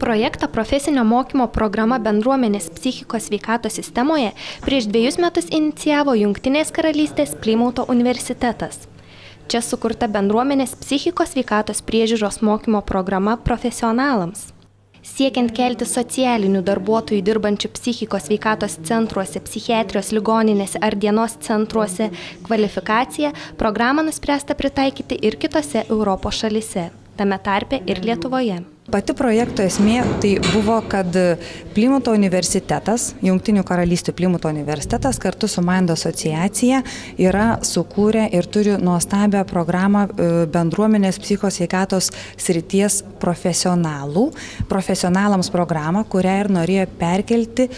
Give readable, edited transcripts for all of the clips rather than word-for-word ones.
Projektą profesinio mokymo programa bendruomenės psichikos sveikatos sistemoje prieš 2 metus inicijavo Jungtinės karalystės Plymouto universitetas. Čia sukurta bendruomenės psichikos sveikatos priežiūros mokymo programa profesionalams. Siekiant kelti socialinių darbuotojų dirbančių psichikos sveikatos centruose, psichiatrijos ligoninėse ar dienos centruose kvalifikaciją, programą nuspręsta pritaikyti ir kitose Europos šalyse, tame tarpe ir Lietuvoje. Pati projekto esmė tai buvo, kad Plymouto universitetas, Jungtinių karalysčių Plymouto universitetas kartu su Mind asociacija yra sukūrę ir turi nuostabią programą bendruomenės psichikos sveikatos srities profesionalams programą, kurią ir norėjo perkelti,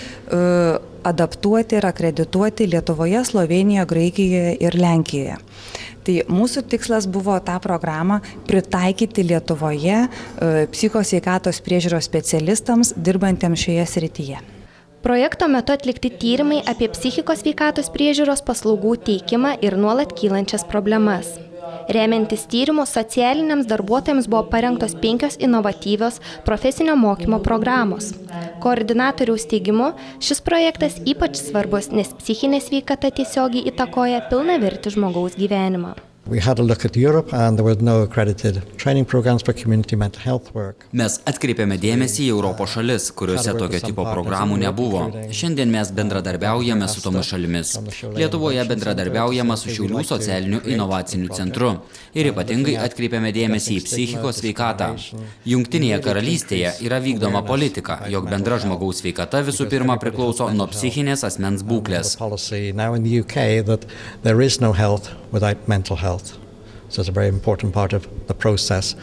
adaptuoti ir akredituoti Lietuvoje, Slovėnijoje, Graikijoje ir Lenkijoje. Tai mūsų tikslas buvo tą programą pritaikyti Lietuvoje psichikos sveikatos priežiūros specialistams dirbantiems šioje srityje. Projekto metu atlikti tyrimai apie psichikos sveikatos priežiūros paslaugų teikimą ir nuolat kylančias problemas. Remiantis tyrimų, socialiniams darbuotojams buvo parengtos 5 inovatyvios profesinio mokymo programos. Koordinatoriaus teigimu, šis projektas ypač svarbus, nes psichinė sveikata tiesiogiai įtakoja pilnavertį žmogaus gyvenimą. We had a look at Europe and there were no accredited training programs for community mental health work. Mes atkreipėme dėmesį į Europos šalis, kuriuose tokio tipo programų nebuvo. Šiandien mes bendradarbiaujame su tomis šalimis. Lietuvoje bendradarbiaujama su Šiaulių socialiniu inovaciniu centru ir ypatingai atkreipėme dėmesį į psichikos sveikatą. Jungtinėje karalystėje yra vykdoma politika, jog bendra žmogaus sveikata visų pirma priklauso nuo psichinės asmens būklės. So it's a very important part of the process.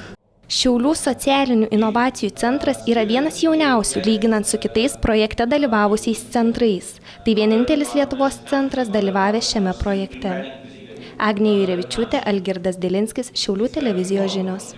Šiaulių socialinių inovacijų centras yra vienas jauniausių lyginant su kitais projekte dalyvavusiais centrais. Tai vienintelis Lietuvos centras dalyvavęs šiame projekte. Agnė Jurevičiūtė, Algirdas Dilinskis, Šiaulių televizijos žinios.